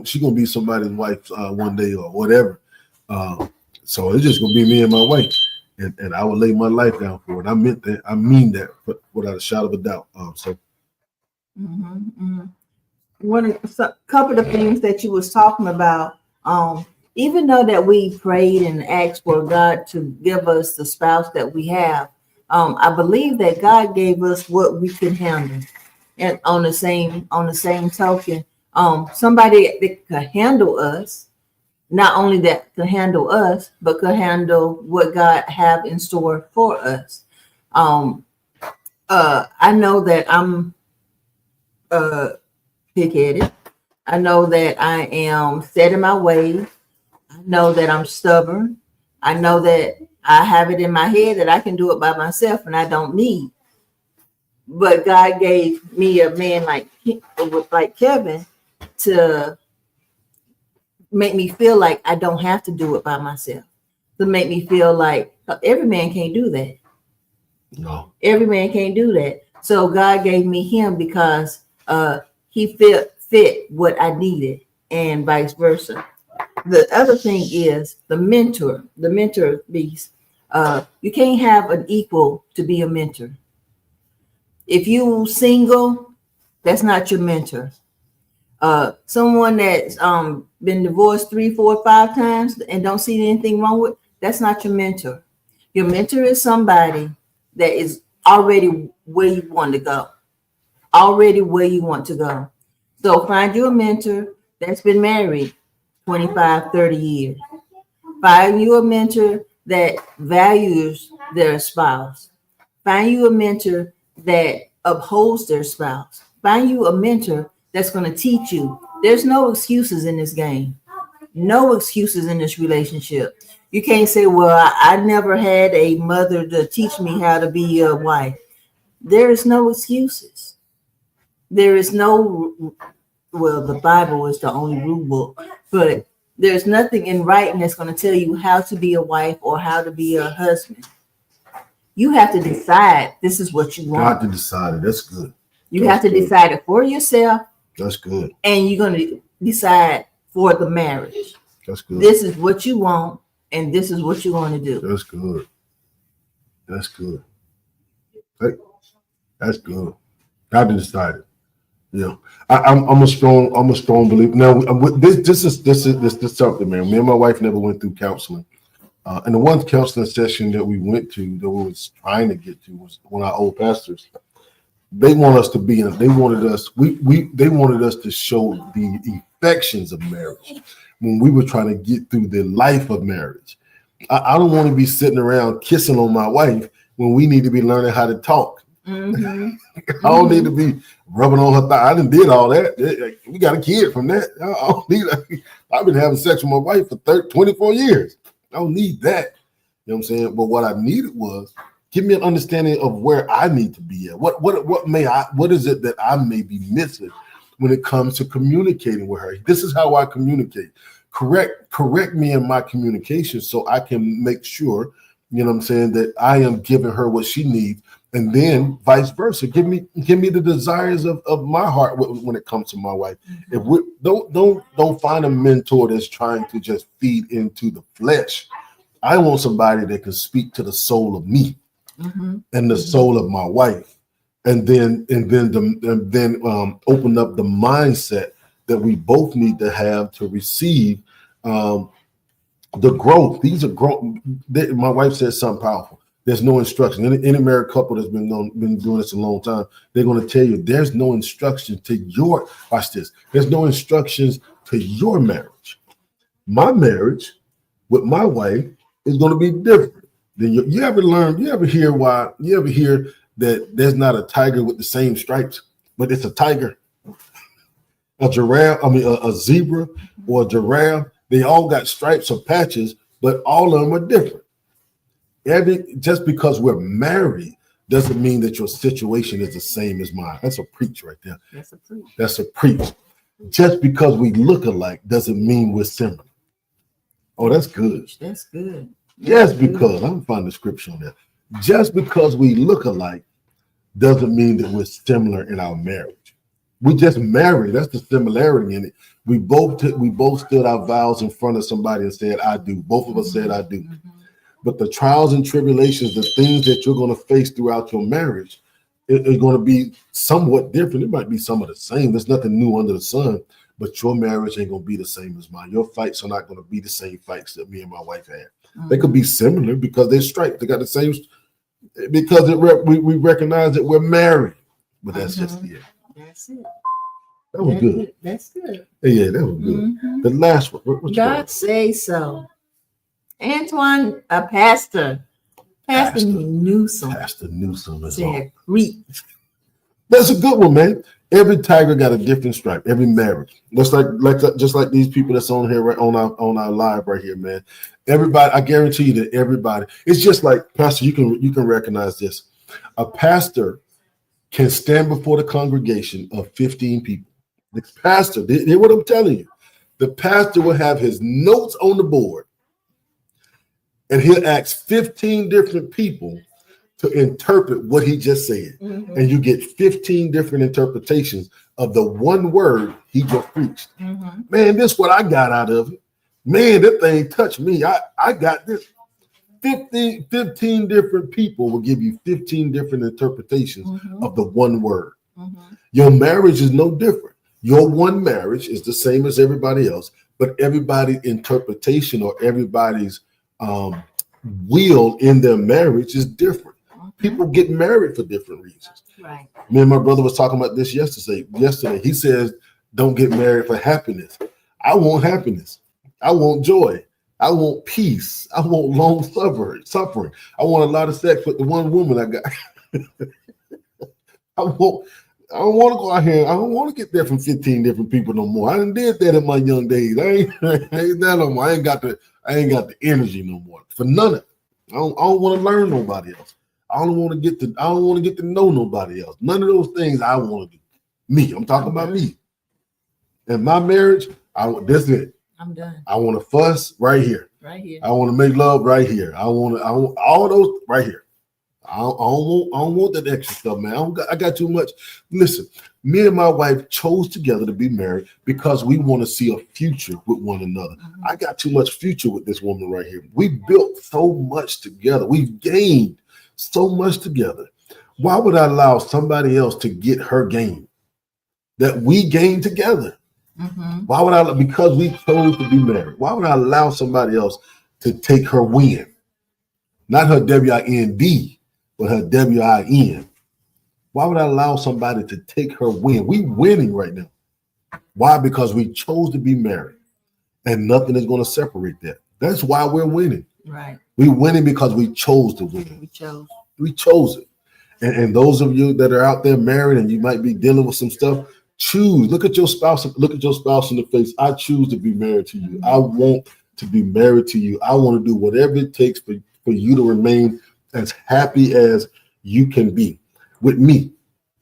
S2: she's gonna be somebody's wife one day or whatever. So it's just gonna be me and my wife, and I would lay my life down for it. I mean that without a shadow of a doubt.
S1: One couple of things that you was talking about, even though that we prayed and asked for God to give us the spouse that we have, I believe that God gave us what we could handle. And on the same token, somebody that could handle us, not only that could handle us, but could handle what God have in store for us. Um, I know that I'm pig-headed. I know that I am set in my ways. I know that I'm stubborn. I know that I have it in my head that I can do it by myself and I don't need. But God gave me a man like Kevin to make me feel like I don't have to do it by myself. To make me feel like every man can't do that.
S2: No.
S1: Every man can't do that. So God gave me him because he fit what I needed and vice versa. The other thing is the mentor piece. You can't have an equal to be a mentor. If you single, that's not your mentor. Someone that's been divorced 3, 4, 5 times and don't see anything wrong with, that's not your mentor. Your mentor is somebody that is already where you want to go, already where you want to go. So find you a mentor that's been married 25, 30 years. Find you a mentor that values their spouse. Find you a mentor that upholds their spouse. Find you a mentor that's going to teach you. There's no excuses in this game. No excuses in this relationship. You can't say, well, I never had a mother to teach me how to be a wife. There is no excuses. There is no, well, the Bible is the only rule book, but there's nothing in writing that's going to tell you how to be a wife or how to be a husband. You have to decide this is what you want.
S2: Got to decide it. That's good.
S1: You have to decide it for yourself.
S2: That's good.
S1: And you're going to decide for the marriage.
S2: That's good.
S1: This is what you want, and this is what you're going to do.
S2: That's good. That's good. That's good. Got to decide it. Yeah, I'm a strong believer. Now, this is something, man. Me and my wife never went through counseling. And the one counseling session that we went to, that we was trying to get to, was one of our old pastors. They want us to be in. They wanted us. They wanted us to show the affections of marriage when we were trying to get through the life of marriage. I don't want to be sitting around kissing on my wife when we need to be learning how to talk. Mm-hmm. I don't need to be rubbing on her thigh. I done did all that. We got a kid from that. I don't need. I've been having sex with my wife for 24 years. I don't need that. You know what I'm saying? But what I needed was give me an understanding of where I need to be at. What is it that I may be missing when it comes to communicating with her? This is how I communicate. Correct me in my communication so I can make sure, you know what I'm saying, that I am giving her what she needs. And then vice versa. Give me the desires of my heart when it comes to my wife. Mm-hmm. If we don't find a mentor that's trying to just feed into the flesh. I want somebody that can speak to the soul of me, mm-hmm. and the soul of my wife, and then open up the mindset that we both need to have to receive the growth. These are growth. My wife said something powerful. There's no instruction. Any married couple that's been doing this a long time, they're going to tell you there's no instruction to your, watch this, there's no instructions to your marriage. My marriage with my wife is going to be different. Then you ever hear that there's not a tiger with the same stripes, but it's a tiger, a giraffe, a zebra or a giraffe. They all got stripes or patches, but all of them are different. Just because we're married doesn't mean that your situation is the same as mine. That's a preach right there. That's a preach. Just because we look alike doesn't mean we're similar. Oh, that's good.
S1: That's good.
S2: Just because, I'm finding the scripture on that. Just because we look alike doesn't mean that we're similar in our marriage. We just married. That's the similarity in it. We both stood our vows in front of somebody and said, I do. Both of us said, I do. Mm-hmm. But the trials and tribulations, the things that you're going to face throughout your marriage, is going to be somewhat different. It might be some of the same. There's nothing new under the sun. but your marriage ain't gonna be the same as mine. Your fights are not gonna be the same fights that me and my wife had. They could be similar because they're striped. They got the same, because we recognize that we're married. But that's just it.
S1: That's it.
S2: That was good.
S1: It. That's good.
S2: Yeah, that was good. The last one. What
S1: God say so. Antoine, a pastor. Pastor Newsom.
S2: Pastor Newsom is
S1: said, "Preach."
S2: That's a good one, man. Every tiger got a different stripe. Every marriage, just like these people that's on here, right on our live right here, man. Everybody, I guarantee you that everybody. It's just like pastor. You can recognize this. A pastor can stand before the congregation of 15 people. The pastor, hear what I'm telling you. The pastor will have his notes on the board, and he'll ask 15 different people to interpret what he just said. And you get 15 different interpretations of the one word he just preached. Man, this is what I got out of it. Man, that thing touched me. I got this. 15 different people will give you 15 different interpretations of the one word. Your marriage is no different. Your one marriage is the same as everybody else, but everybody's interpretation or everybody's will in their marriage is different. People get married for different reasons.
S1: Right.
S2: Me and my brother was talking about this yesterday. He says, don't get married for happiness. I want happiness. I want joy. I want peace. I want long suffering. I want a lot of sex with the one woman I got. I don't want to go out here. I don't want to get there from 15 different people no more. I done did that in my young days. I ain't that no more. I ain't got the energy no more for none of it. I don't want to learn nobody else. I don't want to get to know nobody else. None of those things I want to do. Me, I'm talking about me. In my marriage, that's it.
S1: I'm done.
S2: I want to fuss right here.
S1: Right here.
S2: I want to make love right here. I want all those right here. I don't want that extra stuff, man. I got too much. Listen, me and my wife chose together to be married because we want to see a future with one another. I got too much future with this woman right here. We built so much together. We've gained so much together. Why would I allow somebody else to get her gain that we gained together? Why would I? Because we chose to be married. Why would I allow somebody else to take her win? Not her WIND, but her WIN. Why would I allow somebody to take her win? We winning right now. Why? Because we chose to be married, and nothing is going to separate that. That's why we're winning.
S1: Right.
S2: We're winning because we chose to win. We chose it. And those of you that are out there married and you might be dealing with some stuff, choose. Look at your spouse in the face. I choose to be married to you. I want to be married to you. I want to do whatever it takes for you to remain as happy as you can be with me,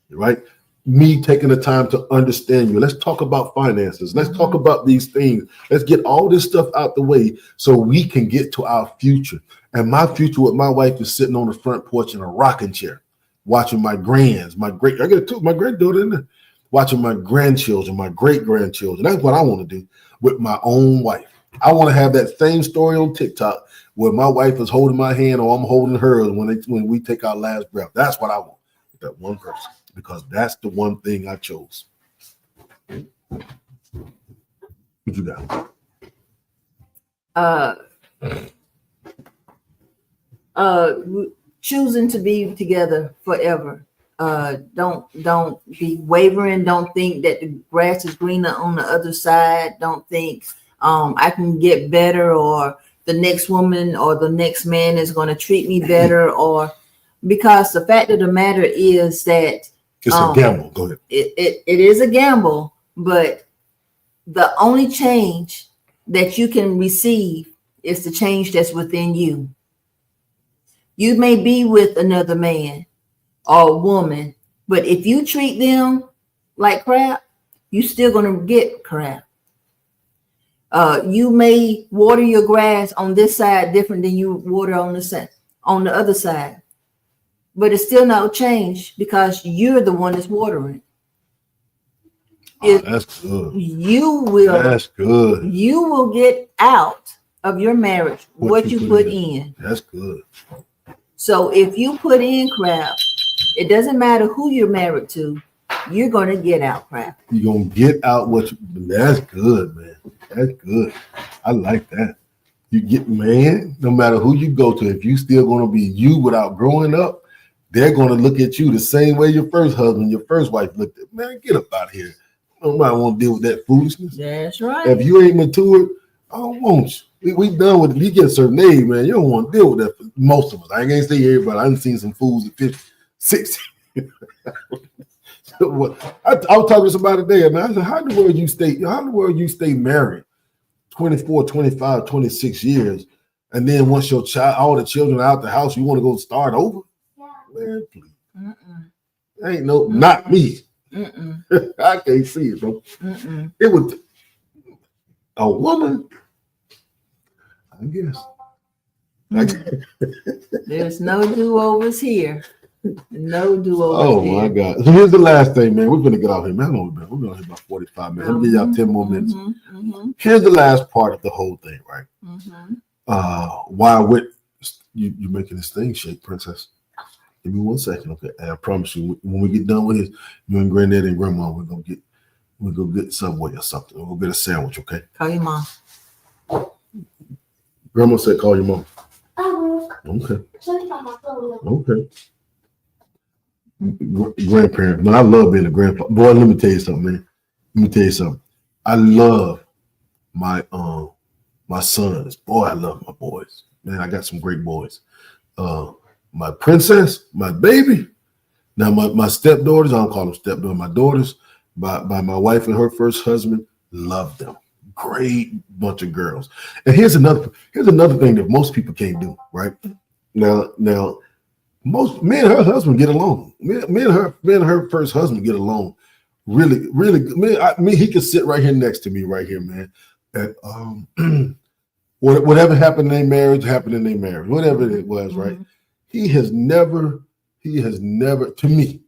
S2: right? Me taking the time to understand you. Let's talk about finances. Let's talk about these things. Let's get all this stuff out the way so we can get to our future. And my future with my wife is sitting on the front porch in a rocking chair, watching my my granddaughter in there, watching my grandchildren, my great-grandchildren. That's what I want to do with my own wife. I want to have that same story on TikTok where my wife is holding my hand or I'm holding hers when we take our last breath. That's what I want with that one person, because that's the one thing I chose. What you got?
S1: Choosing to be together forever. Don't be wavering. Don't think that the grass is greener on the other side. Don't think I can get better, or the next woman or the next man is going to treat me better, or because the fact of the matter is that
S2: it's a gamble. Go ahead.
S1: It is a gamble, but the only change that you can receive is the change that's within you. You may be with another man or woman, but if you treat them like crap, you're still going to get crap. You may water your grass on this side different than you water on the other side, but it's still not change because you're the one that's watering.
S2: That's good. That's good.
S1: You will get out of your marriage what you put in.
S2: That's good.
S1: So if you put in crap, it doesn't matter who you're married to. you're going to get out crap.
S2: You're gonna get out what you. That's good, man. That's good. I like that. You get, man. No matter who you go to, if you still gonna be you without growing up, they're gonna look at you the same way your first husband, your first wife looked at. Man, get up out of here. Nobody want to deal with that foolishness.
S1: That's right.
S2: If you ain't matured, I don't want you. We done with it. You get a certain age, man. You don't want to deal with that. Most of us. I ain't gonna say everybody. I've seen some fools at 50, 60. I was talking to somebody today, and I said, how in the world you stay married 24, 25, 26 years, and then once your child, all the children are out the house, you want to go start over? Man, please. Ain't not me. I can't see it, bro. It was a woman, I guess.
S1: There's no do-overs here. No do-overs.
S2: Oh my God. So here's the last thing, man. We're gonna get out here, man. We're gonna hit about 45 minutes. Let me give y'all 10 more minutes. Here's the last part of the whole thing, right? Why you making this thing shake, princess? Give me 1 second, okay? And I promise you, when we get done with this, you and granddad and grandma, we're gonna get Subway or something. We'll get a sandwich, okay?
S1: Call your mom.
S2: Grandma said, call your mom. Okay. Okay. Grandparent, but I love being a grandpa. Boy, let me tell you something, man. Let me tell you something. I love my sons. Boy, I love my boys. Man, I got some great boys. My princess, my baby. Now my stepdaughters, I don't call them stepdaughters. My daughters, by my wife and her first husband, love them. Great bunch of girls. And here's another thing that most people can't do, right? Now, me and her husband get along. Me and her first husband get along really, really good. He could sit right here next to me right here, man. And whatever happened in their marriage, happened in their marriage. Whatever it was, right? He has never, to me,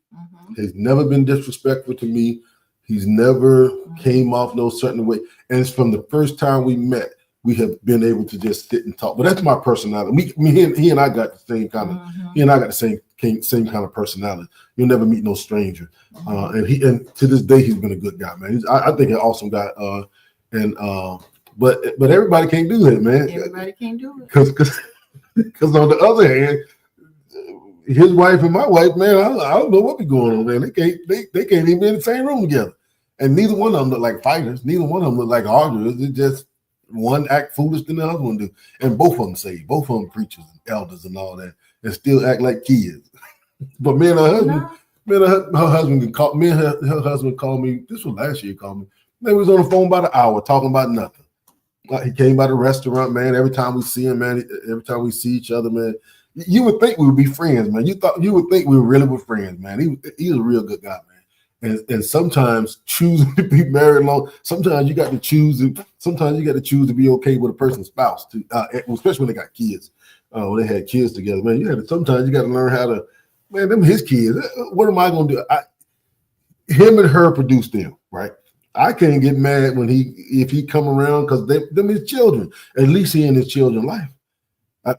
S2: has never been disrespectful to me. He's never came off no certain way. And it's from the first time we met, we have been able to just sit and talk. But that's my personality. He and I got the same kind of same kind of personality. You'll never meet no stranger. And to this day, he's been a good guy, man. I think an awesome guy. But everybody can't do that, man.
S1: Everybody can't do it.
S2: Because on the other hand, his wife and my wife, man, I don't know what be going on, man. They can't even be in the same room together. And neither one of them look like fighters. Neither one of them look like arguers. It's just one act foolish than the other one do. And both of them saved. Both of them preachers and elders and all that, and still act like kids. But me and her husband called me. This was last year. He called me. Man, we was on the phone about an hour talking about nothing. He came by the restaurant, man. Every time we see him, man. Every time we see each other, man. You would think we would be friends, man. You would think we really were friends, man. He was a real good guy, man. And sometimes choosing to be married long, sometimes you got to choose to be okay with a person's spouse too, especially when they got kids. When they had kids together, man. Sometimes you got to learn how to, man, them his kids. What am I gonna do? Him and her produced them, right? I can't get mad if he come around because them his children. At least he in his children's life.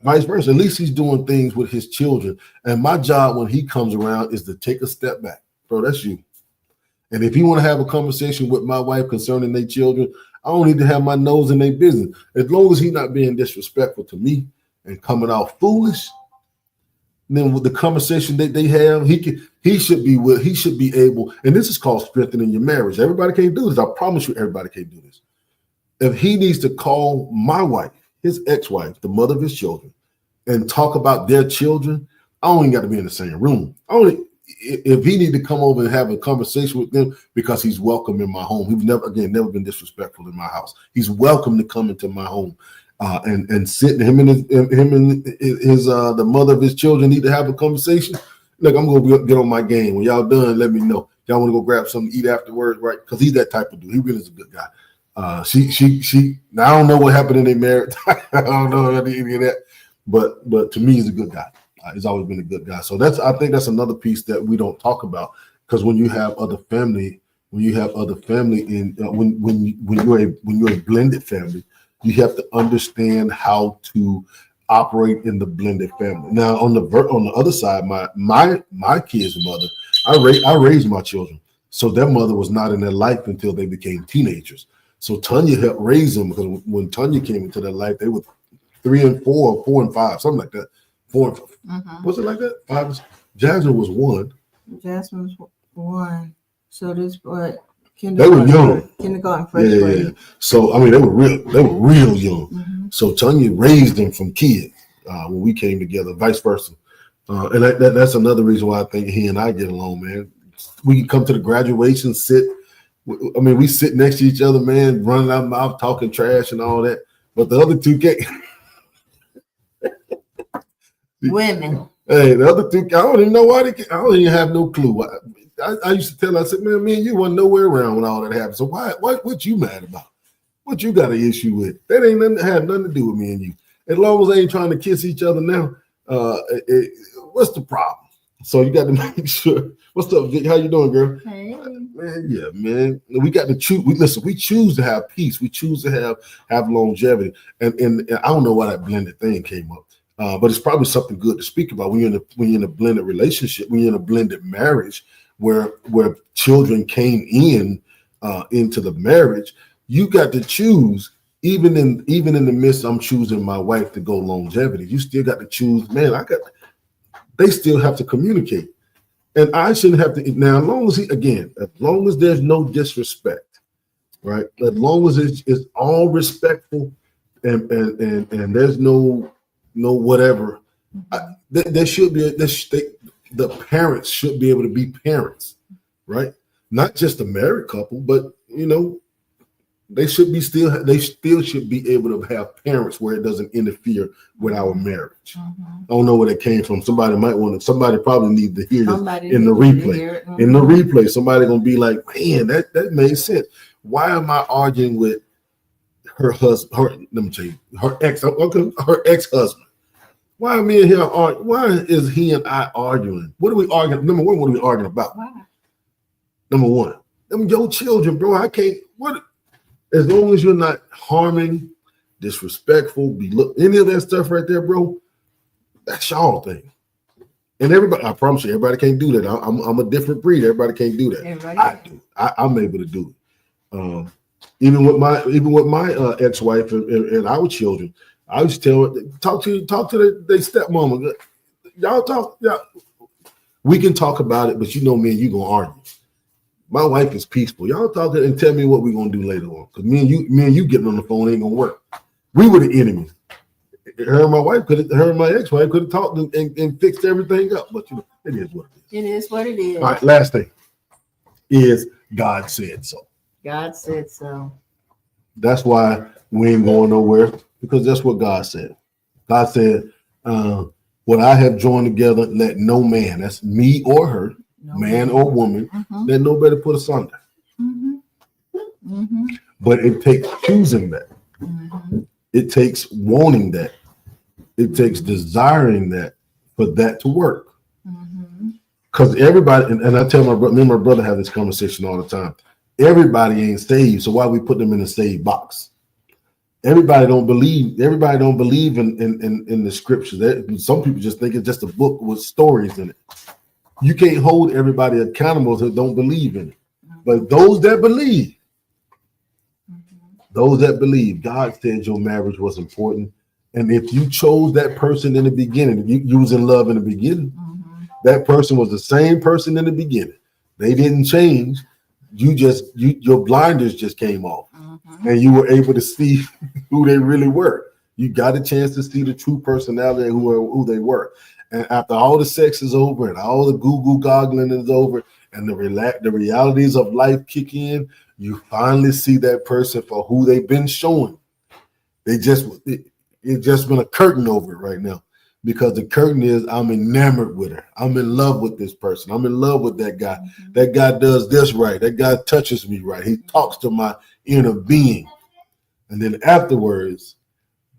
S2: Vice versa. At least he's doing things with his children. And my job when he comes around is to take a step back. Bro, that's you. And if you want to have a conversation with my wife concerning their children, I don't need to have my nose in their business. As long as he's not being disrespectful to me and coming out foolish, then with the conversation that they have, he should be able, and this is called strengthening your marriage. Everybody can't do this. I promise you, everybody can't do this. If he needs to call my wife, his ex-wife, the mother of his children, and talk about their children, I don't even got to be in the same room. If he need to come over and have a conversation with them because he's welcome in my home. He's never been disrespectful in my house. He's welcome to come into my home and sit. Him and his the mother of his children need to have a conversation. Look, I'm gonna get on my game. When y'all done, let me know. Y'all want to go grab something to eat afterwards, right? Because he's that type of dude. He really is a good guy. She. Now I don't know what happened in their marriage. I don't know any of that, but to me, he's a good guy. He's always been a good guy. So I think that's another piece that we don't talk about, because when you have other family, when you're a blended family, you have to understand how to operate in the blended family. Now on the other side, my kid's mother, I raised my children. So their mother was not in their life until they became teenagers. So Tanya helped raise them because when Tanya came into their life, they were 3 and 4, 4 and 5, something like that. 4 and 5. Was it like that? 5. Jasmine was 1.
S1: Jasmine's 1. So this what
S2: They were young.
S1: Kindergarten, first grade.
S2: Yeah. So I mean, they were real young. So Tanya raised them from kids when we came together, vice versa. And that's another reason why I think he and I get along, man. We can come to the graduation, sit. I mean, we sit next to each other, man, running our mouth, talking trash and all that. But the other two can't.
S1: Women.
S2: Hey, the other two, I don't even know why they can't. I don't even have no clue. I used to tell her, I said, man, me and you wasn't nowhere around when all that happened. So what you mad about? What you got an issue with? That ain't nothing, have nothing to do with me and you. As long as they ain't trying to kiss each other now, what's the problem? So you got to make sure. What's up, Vic? How you doing, girl?
S1: Hey.
S2: Man, yeah, man. We got to choose. We choose to have peace. We choose to have longevity. And I don't know why that blended thing came up, but it's probably something good to speak about when you're in a blended relationship, when you're in a blended marriage, where children came into the marriage. You got to choose. Even in the midst, I'm choosing my wife to go longevity. You still got to choose. Man, they still have to communicate. And I shouldn't have to now, as long as there's no disrespect, right? As long as it's all respectful and there's no whatever, there should be the parents should be able to be parents, right? Not just a married couple, but they still should be able to have parents where it doesn't interfere with our marriage. I don't know where that came from. Somebody probably need to hear this in the replay. In the replay, somebody gonna be like, man, that made sense. Why am I arguing with her husband? Let me tell you, her ex-husband. Why are me and him arguing? Why is he and I arguing? What are we arguing? Number one, what are we arguing about? Why? Number one, them your children, bro. I can't. What? As long as you're not harming, disrespectful, any of that stuff right there, bro, that's y'all thing. And everybody, I promise you, everybody can't do that. I'm a different breed. Everybody can't do that. Everybody I do. I'm able to do it. Even with my ex-wife and our children, I used to tell her, talk to their stepmama. Y'all talk. We can talk about it, but me and you gonna argue. My wife is peaceful. Y'all talk and tell me what we're gonna do later on. Because me and you getting on the phone ain't gonna work. We were the enemies. Her and my ex-wife could have talked and fixed everything up. But it is what it is.
S1: It is what it is.
S2: All right, last thing is God said so.
S1: God said so.
S2: That's why we ain't going nowhere, because that's what God said. God said, what I have joined together, let no man, that's me or her, man or woman, let nobody put asunder. But it takes choosing that. It takes wanting that. It takes desiring that for that to work. Because everybody, and I tell me and my brother have this conversation all the time. Everybody ain't saved, so why we put them in a saved box? Everybody don't believe in the scriptures. Some people just think it's just a book with stories in it. You can't hold everybody accountable that don't believe in it. But those that believe, God said your marriage was important. And if you chose that person in the beginning, you was in love in the beginning, that person was the same person in the beginning. They didn't change. Your blinders just came off, and you were able to see who they really were. You got a chance to see the true personality of who they were. And after all the sex is over and all the goo goggling is over and the realities of life kick in, you finally see that person for who they've been showing. It's just been a curtain over it right now, because the curtain is I'm enamored with her. I'm in love with this person. I'm in love with that guy. That guy does this right. That guy touches me right. He talks to my inner being. And then afterwards,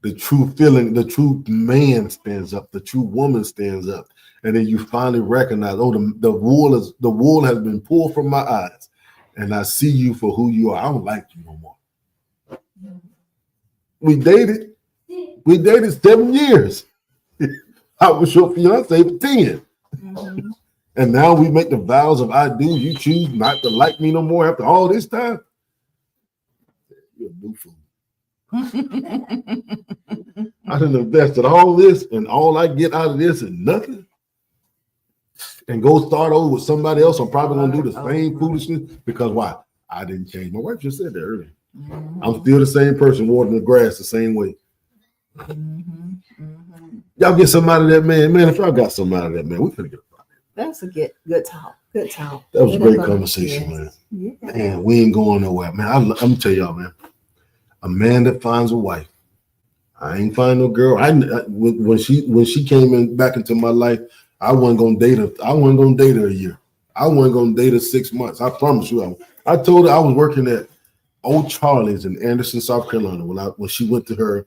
S2: the true feeling, the true man stands up, the true woman stands up. And then you finally recognize, the wool has been pulled from my eyes, and I see you for who you are. I don't like you no more. We dated 7 years. I was your fiance for 10. And now we make the vows of I do. You choose not to like me no more after all this time. You're a new fool. I done invested all this, and all I get out of this is nothing. And go start over with somebody else. I'm probably gonna do the same foolishness because why? I didn't change. My wife just said that earlier. I'm still the same person watering the grass the same way. Y'all get some out of that man. Man, if y'all got some out of that man, we finna get a.
S1: That's a good talk. Good talk.
S2: That was a great conversation, man.
S1: Yeah.
S2: Man, we ain't going nowhere, man. I'm gonna tell y'all, man. A man that finds a wife. I ain't find no girl. When she came in back into my life, I wasn't gonna date her. I wasn't gonna date her a year. I wasn't gonna date her 6 months. I promise you. I told her I was working at Old Charlie's in Anderson, South Carolina when she went to her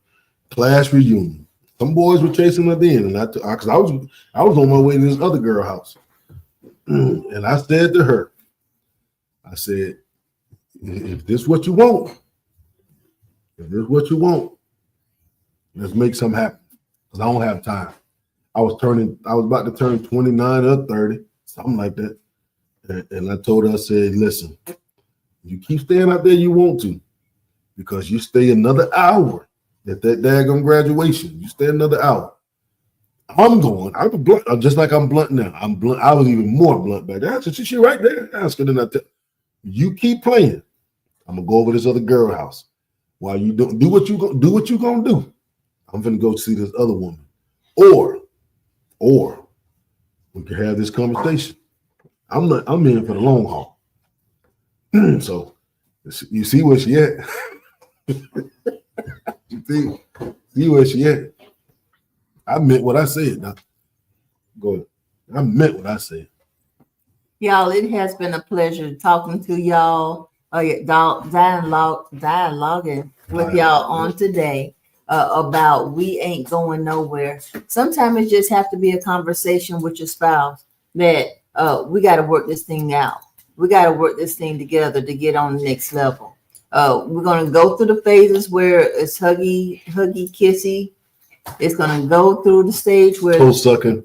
S2: class reunion. Some boys were chasing her then, and because I was on my way to this other girl house, and I said to her, I said, if this is what you want, let's make something happen. Because I don't have time. I was about to turn 29 or 30, something like that. And I told her, I said, listen, you keep staying out there, you want to, because you stay another hour at that daggone graduation. You stay another hour. I'm blunt, just like I'm blunt now. I'm blunt. I was even more blunt back there. I said, she right there. Ask her, then I tell you keep playing. I'm gonna go over this other girl house. While you do what you gonna do. I'm gonna go see this other woman, or we can have this conversation. I'm in for the long haul. So you see where she at. You see where she at. I meant what I said. Now, go ahead. I meant what I said.
S1: Y'all, it has been a pleasure talking to y'all. Dialoguing with y'all on today about we ain't going nowhere. Sometimes it just have to be a conversation with your spouse that we got to work this thing out. We got to work this thing together to get on the next level. We're going to go through the phases where it's huggy, kissy. It's going to go through the stage where
S2: toe sucking,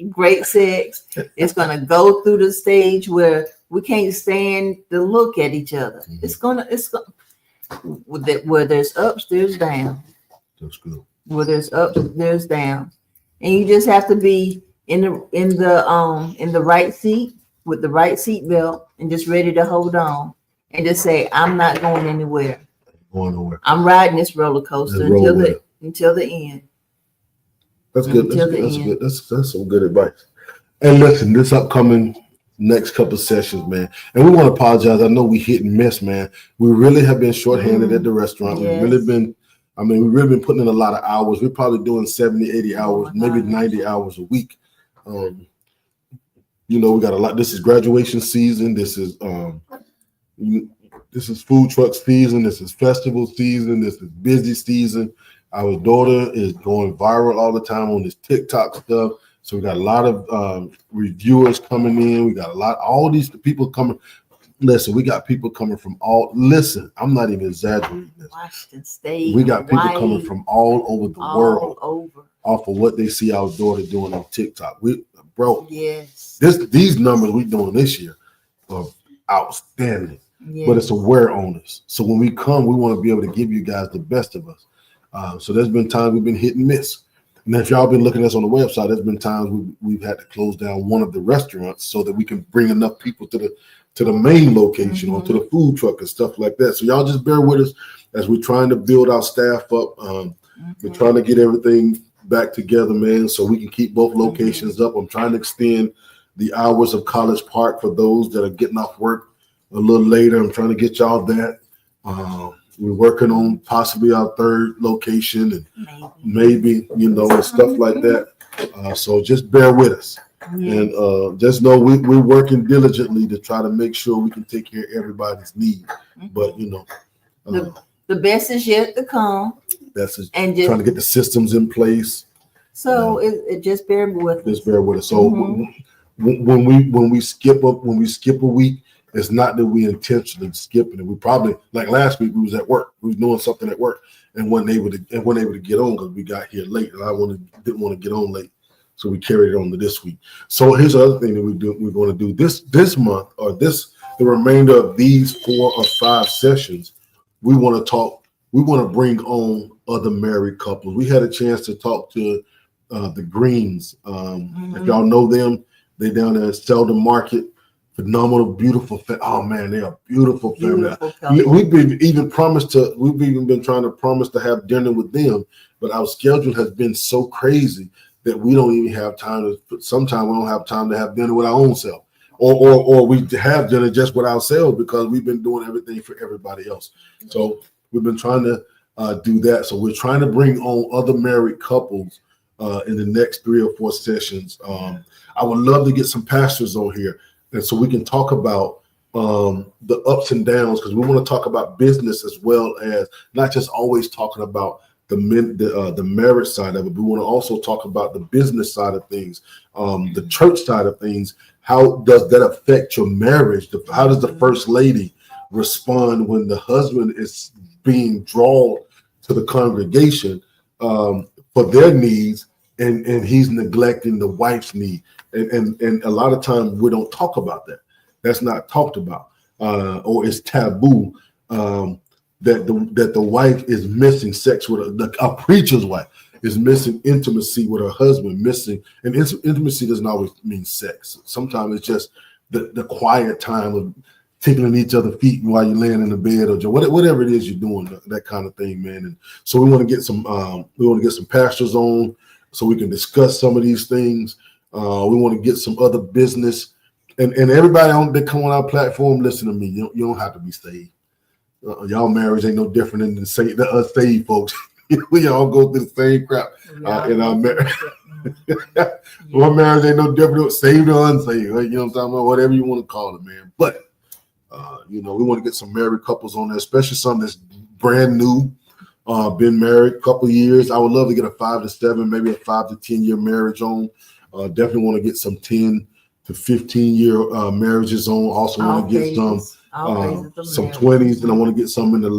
S1: great sex. It's going to go through the stage where we can't stand to look at each other. It's gonna where there's ups, there's downs.
S2: That's good.
S1: Where there's ups, there's downs, and you just have to be in the right seat with the right seat belt and just ready to hold on and just say, I'm not going anywhere.
S2: Going nowhere.
S1: I'm riding this roller coaster until the end.
S2: That's good. That's some good advice. And listen, this upcoming next couple of sessions, man. And we want to apologize. I know we hit and miss, man. We really have been shorthanded at the restaurant.
S1: Yes.
S2: We've really been putting in a lot of hours. We're probably doing 70, 80 hours, maybe 90 hours a week. We got a lot. This is graduation season. This is food truck season. This is festival season. This is busy season. Our daughter is going viral all the time on this TikTok stuff. So we got a lot of reviewers coming in. We got all these people coming. Listen, we got people coming from listen, I'm not even exaggerating this.
S1: Washington State.
S2: We got people coming from all over the world
S1: over.
S2: Off of what they see our daughter doing on TikTok.
S1: Yes.
S2: These numbers we doing this year are outstanding. Yes. But it's aware owners. So when we come, we want to be able to give you guys the best of us. So there's been times we've been hit and miss. And if y'all been looking at us on the website, there's been times we've had to close down one of the restaurants so that we can bring enough people to the main location or to the food truck and stuff like that. So y'all just bear with us as we're trying to build our staff up. We're trying to get everything back together, man, so we can keep both locations up. I'm trying to extend the hours of College Park for those that are getting off work a little later. I'm trying to get y'all that. We're working on possibly our third location and maybe and stuff like that. So just bear with us. Yes. And just know we're working diligently to try to make sure we can take care of everybody's needs. But
S1: the best is yet to come.
S2: And just trying to get the systems in place.
S1: So it just bear with us.
S2: Just bear with us. So when we skip a week, it's not that we intentionally skipping it. We probably, like last week, we was at work. We was doing something at work and wasn't able to get on because we got here late, and I didn't want to get on late. So we carried it on to this week. So here's the other thing that we're going to do this month, or the remainder of these 4 or 5 sessions. We want to bring on other married couples. We had a chance to talk to the Greens. If y'all know them, they down there at Selden Market. Phenomenal, beautiful. Oh man, they are beautiful family. We've even been trying to promise to have dinner with them, but our schedule has been so crazy that we don't even have time to. Sometimes we don't have time to have dinner with our own self, or we have dinner just with ourselves because we've been doing everything for everybody else. So we've been trying to do that. So we're trying to bring on other married couples in the next 3 or 4 sessions. I would love to get some pastors on here. And so we can talk about the ups and downs, because we want to talk about business as well as not just always talking about the marriage side of it. We want to also talk about the business side of things, the church side of things. How does that affect your marriage? How does the first lady respond when the husband is being drawn to the congregation for their needs, and he's neglecting the wife's need? And a lot of times we don't talk about that. That's not talked about, or it's taboo, that the wife is missing sex with a preacher's wife is missing intimacy with her husband, and intimacy doesn't always mean sex. Sometimes it's just the quiet time of tickling each other's feet while you're laying in the bed, or whatever it is you're doing, that kind of thing, man. And so we want to get some pastors on so we can discuss some of these things. We want to get some other business, and everybody that come on our platform, listen to me. You don't have to be saved. Y'all marriage ain't no different than us saved folks. We all go through the same crap in our marriage. Our marriage ain't no different, saved or unsaved. Right? You know what I'm talking about? Whatever you want to call it, man. But we want to get some married couples on there, especially some that's brand new, been married a couple of years. I would love to get a 5 to 7, maybe a 5 to 10 year marriage on. Definitely want to get some 10 to 15 year marriages on. Also want to get some 20s, and I want to get some in the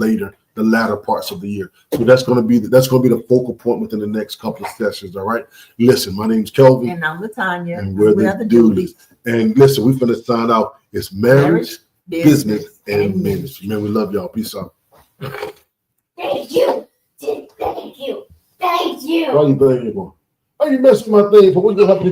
S2: latter parts of the year. So that's going to be the focal point within the next couple of sessions. All right. Listen, my name's Kelvin,
S1: and I'm Latanya,
S2: and we're the Doolies. And listen, we're going to sign out. It's marriage, business, and ministry. Man, we love y'all. Peace out.
S4: Thank you. Thank you. Thank you.
S2: Why are you banging for? Why are you messing with my thing? For what you have to